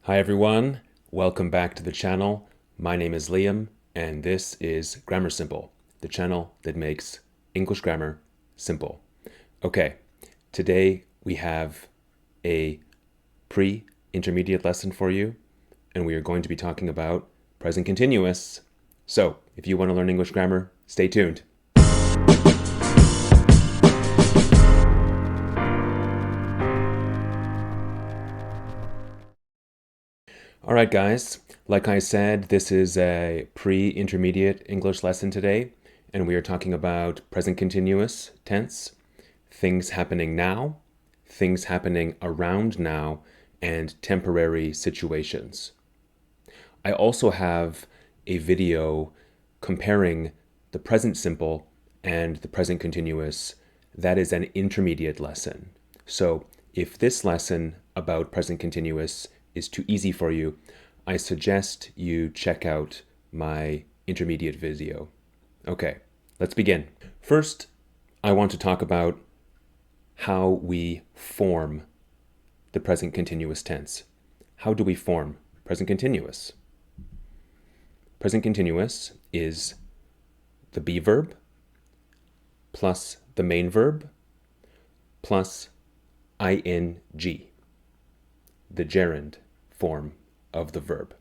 Hi everyone, welcome back to the channel. My name is Liam and this is Grammar Simple, the channel that makes English grammar simple. Okay, today we have a pre-intermediate lesson for you and we are going to be talking about present continuous. So if you want to learn English grammar, stay tuned. All right, guys, like I said, this is a pre-intermediate English lesson today, and we are talking about present continuous tense, things happening now, things happening around now, and temporary situations. I also have a video comparing the present simple and the present continuous. That is an intermediate lesson. So if this lesson about present continuous is too easy for you, I suggest you check out my intermediate video. Okay, let's begin. First, I want to talk about how we form the present continuous tense. How do we form present continuous? Present continuous is the be verb plus the main verb plus ing, the gerund form of the verb.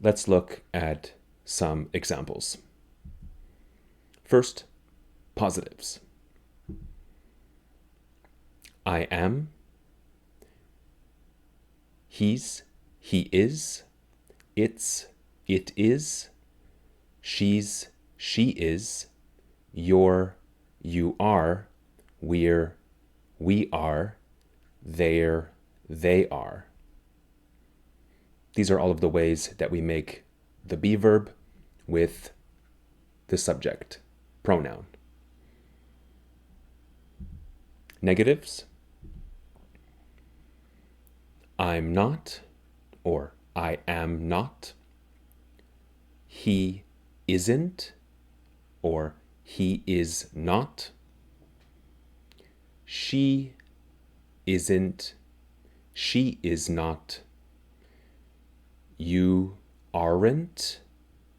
Let's look at some examples. First, positives. I am, he's, he is, it's, it is, she's, she is, you're, you are, we're, we are, they're, they are. These are all of the ways that we make the be verb with the subject pronoun. Negatives. I'm not, or I am not. He isn't, or he is not. She isn't, she is not. You aren't,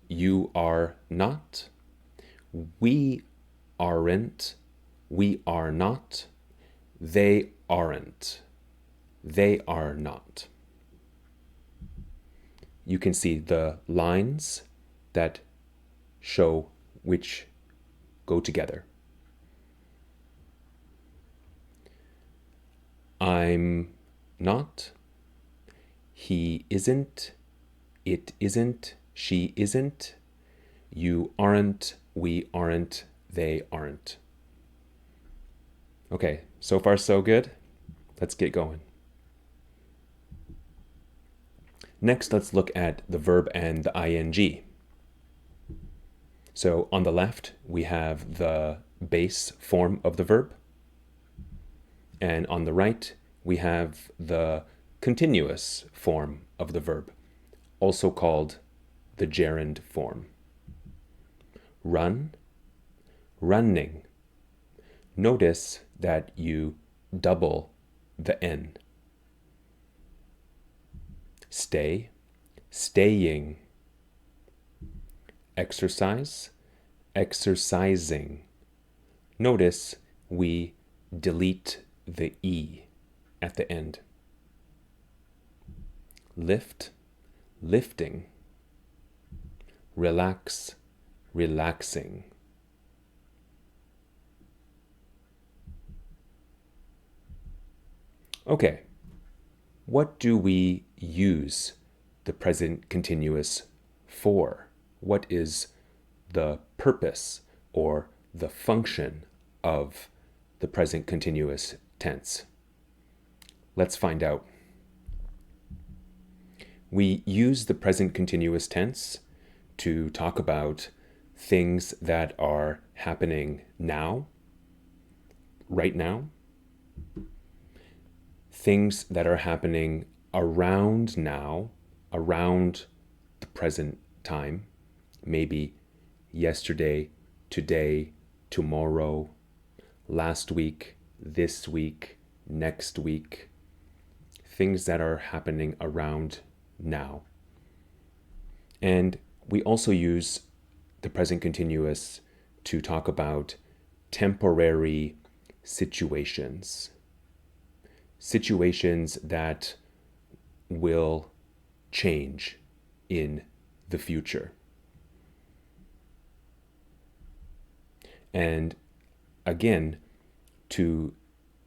you are not. We aren't, we are not. They aren't, they are not. You can see the lines that show which go together. I'm not, he isn't, it isn't, she isn't, you aren't, we aren't, they aren't. Okay, so far so good. Let's get going. Next, let's look at the verb and the ing. So on the left, we have the base form of the verb. And on the right, we have the continuous form of the verb, also called the gerund form. Run, running. Notice that you double the N. Stay, staying. Exercise, exercising. Notice we delete the E at the end. Lift, lifting. Relax, relaxing. Okay, what do we use the present continuous for? What is the purpose or the function of the present continuous tense? Let's find out. We use the present continuous tense to talk about things that are happening now, right now, things that are happening around now, around the present time, maybe yesterday, today, tomorrow, last week, this week, next week. things that are happening around now. And we also use the present continuous to talk about temporary situations. Situations that will change in the future. And again, to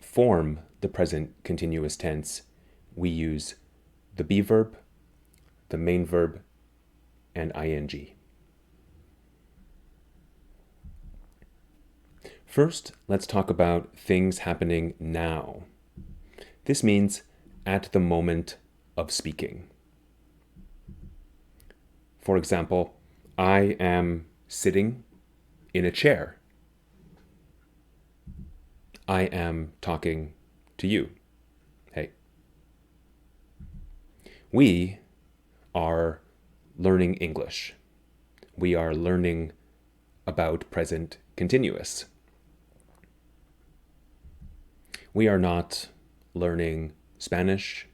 form the present continuous tense, we use the be verb, the main verb, and ing. First, let's talk about things happening now. This means at the moment of speaking. For example, I am sitting in a chair. I am talking to you. Hey. We are learning English. We are learning about present continuous. We are not learning Spanish.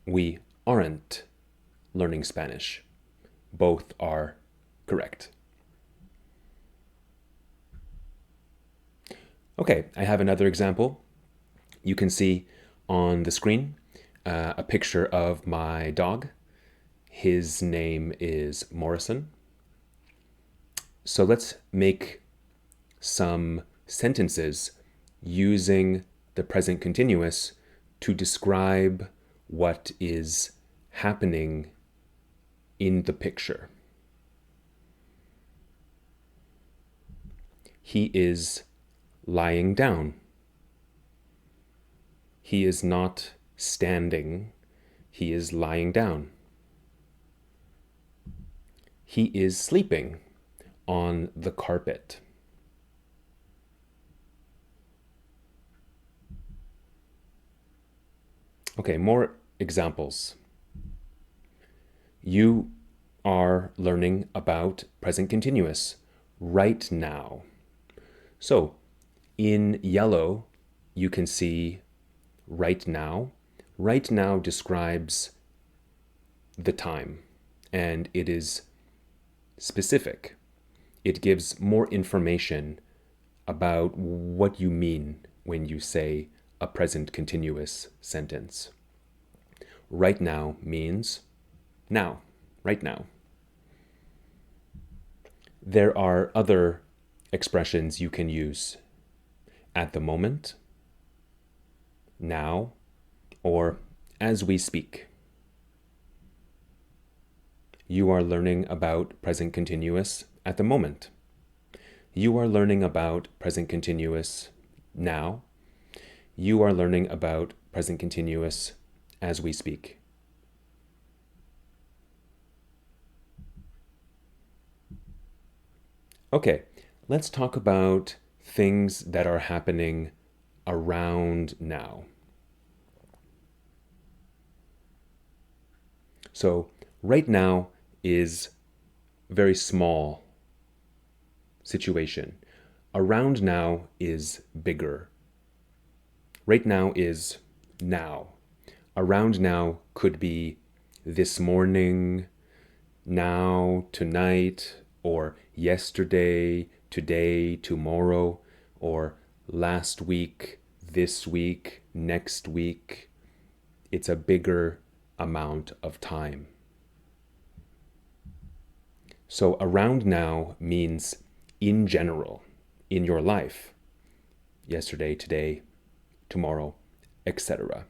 We aren't learning Spanish. Both are correct. Okay, I have another example. You can see on the screen a picture of my dog. His name is Morrison. So let's make some sentences using the present continuous to describe what is happening in the picture. He is lying down. He is not standing. He is lying down. He is sleeping on the carpet. Okay, more examples. You are learning about present continuous right now. So, in yellow, you can see right now. Right now describes the time, and it is specific. It gives more information about what you mean when you say a present continuous sentence. Right now means now, right now. There are other expressions you can use: at the moment, now, or as we speak. You are learning about present continuous at the moment. You are learning about present continuous now. You are learning about present continuous as we speak. Okay, let's talk about things that are happening around now. So, right now is a very small situation. Around now is bigger. Right now is now. Around now could be this morning, now, tonight, or yesterday, today, tomorrow, or last week, this week, next week. It's a bigger amount of time. So around now means in general, in your life. Yesterday, today, tomorrow, etc.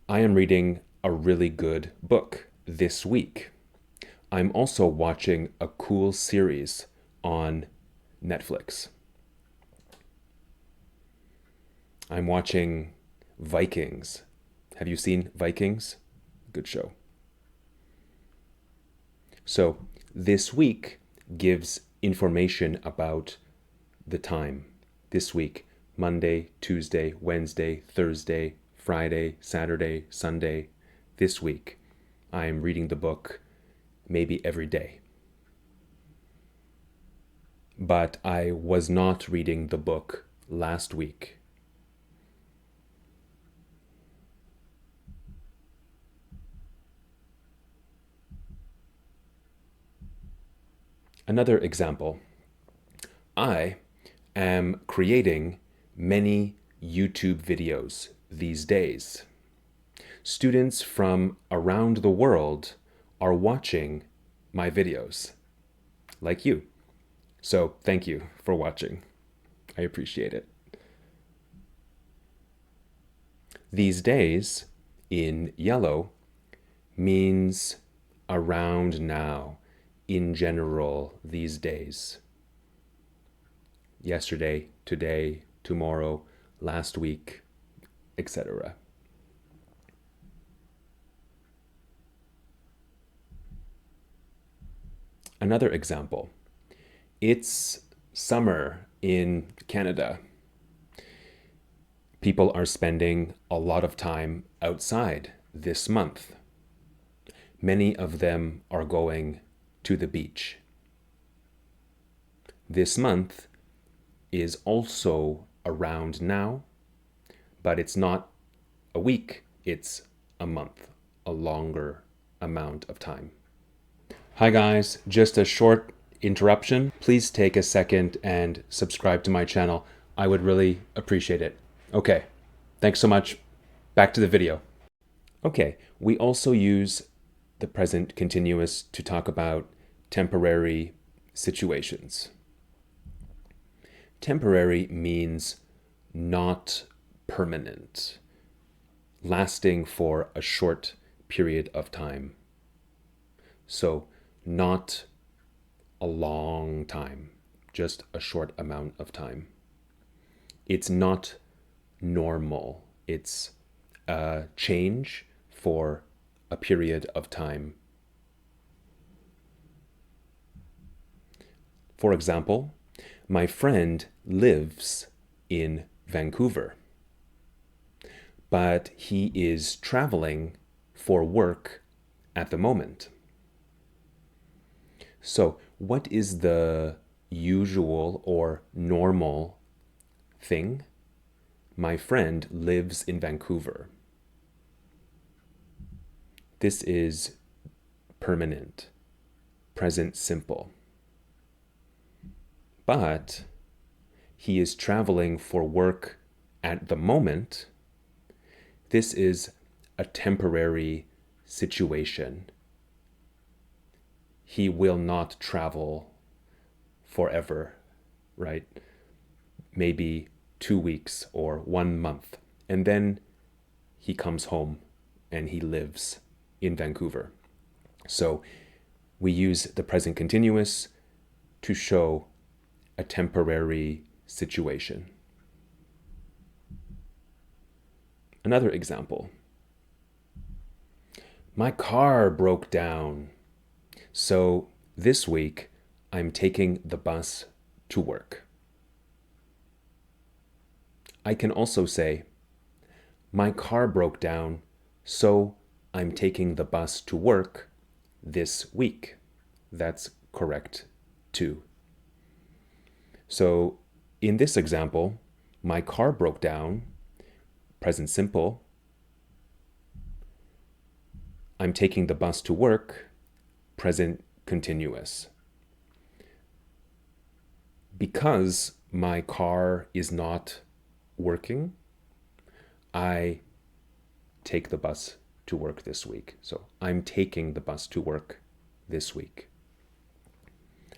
I am reading a really good book this week. I'm also watching a cool series on Netflix. I'm watching Vikings. Have you seen Vikings? Good show. So this week gives information about the time. This week, Monday, Tuesday, Wednesday, Thursday, Friday, Saturday, Sunday. This week, I am reading the book maybe every day. But I was not reading the book last week. Another example. I am creating many YouTube videos these days. Students from around the world are watching my videos, like you. So thank you for watching. I appreciate it. These days, in yellow, means around now, in general, these days. Yesterday, today, tomorrow, last week, etc. Another example. It's summer in Canada. People are spending a lot of time outside this month. Many of them are going to the beach. This month is also around now, but it's not a week, it's a month, a longer amount of time. Hi guys, just a short interruption. Please take a second and subscribe to my channel. I would really appreciate it. Okay, thanks so much. Back to the video. Okay, we also use the present continuous to talk about temporary situations. Temporary means not permanent, lasting for a short period of time. So, not a long time, just a short amount of time. It's not normal. It's a change for a period of time. For example, my friend lives in Vancouver, but he is traveling for work at the moment. So, what is the usual or normal thing? My friend lives in Vancouver. This is permanent, present simple. But he is traveling for work at the moment. This is a temporary situation. He will not travel forever, right? Maybe 2 weeks or 1 month. And then he comes home and he lives in Vancouver. So we use the present continuous to show a temporary situation. Another example. My car broke down. So this week, I'm taking the bus to work. I can also say, my car broke down, so I'm taking the bus to work this week. That's correct too. So in this example, my car broke down, present simple. I'm taking the bus to work, present continuous. Because my car is not working, I take the bus to work this week. So I'm taking the bus to work this week.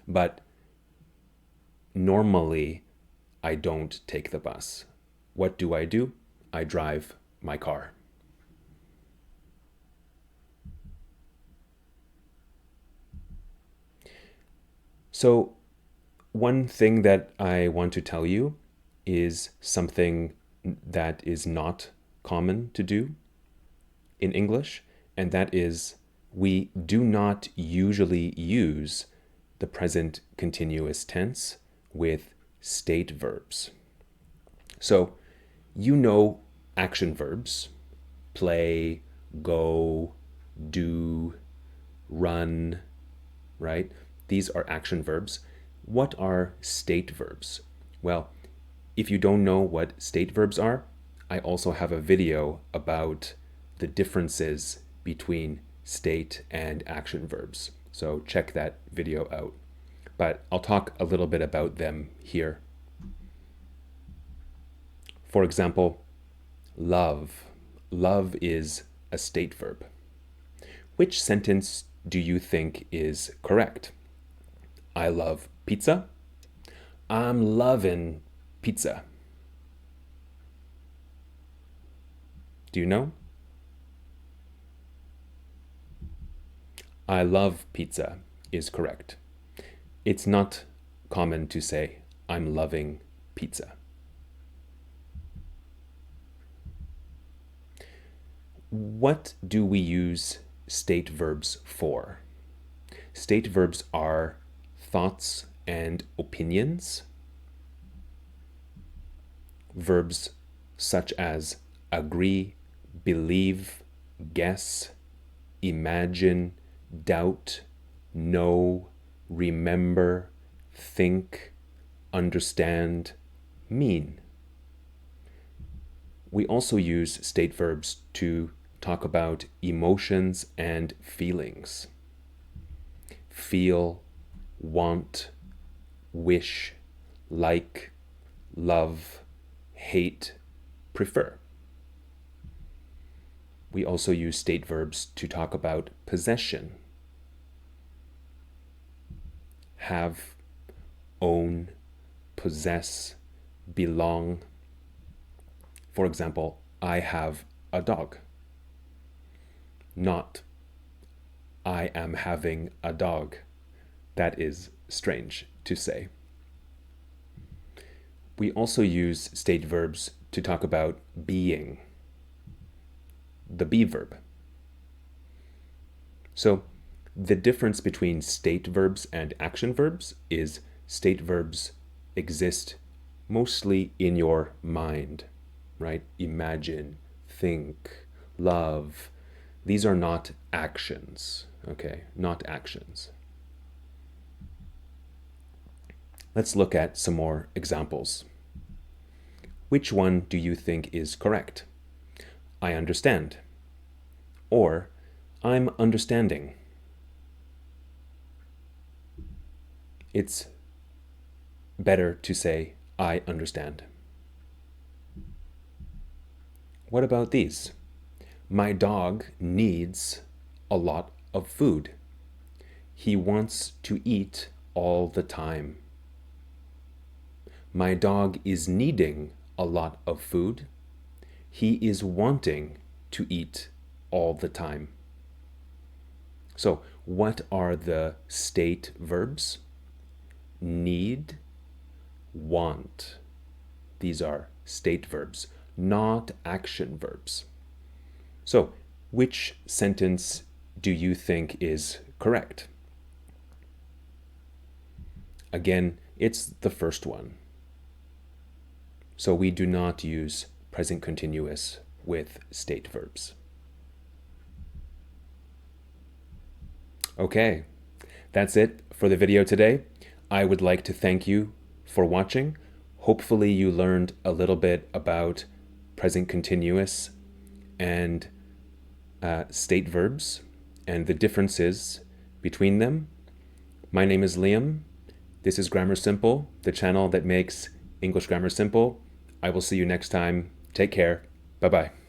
But normally, I don't take the bus. What do? I drive my car. So one thing that I want to tell you is something that is not common to do in English, and that is we do not usually use the present continuous tense with state verbs. So you know action verbs: play, go, do, run, right? These are action verbs. What are state verbs? Well, If you don't know what state verbs are, I also have a video about the differences between state and action verbs. So check that video out. But I'll talk a little bit about them here. For example, love. Love is a state verb. Which sentence do you think is correct? I love pizza. I'm loving pizza. Do you know? I love pizza is correct. It's not common to say, I'm loving pizza. What do we use state verbs for? State verbs are thoughts and opinions. Verbs such as agree, believe, guess, imagine, doubt, know, remember, think, understand, mean. We also use state verbs to talk about emotions and feelings. Feel, want, wish, like, love, hate, prefer. We also use state verbs to talk about possession. Have, own, possess, belong. For example, I have a dog. Not, I am having a dog. That is strange to say. We also use state verbs to talk about being. The be verb. So the difference between state verbs and action verbs is state verbs exist mostly in your mind, right? Imagine, think, love. These are not actions, okay? Not actions. Let's look at some more examples. Which one do you think is correct? I understand. Or, I'm understanding. It's better to say, I understand. What about these? My dog needs a lot of food. He wants to eat all the time. My dog is needing a lot of food. He is wanting to eat all the time. So, what are the state verbs? Need, want. These are state verbs, not action verbs. So, which sentence do you think is correct? Again, it's the first one. So we do not use present continuous with state verbs. Okay, that's it for the video today. I would like to thank you for watching. Hopefully you learned a little bit about present continuous and state verbs and the differences between them. My name is Liam. This is Grammar Simple, the channel that makes English grammar simple. I will see you next time. Take care. Bye-bye.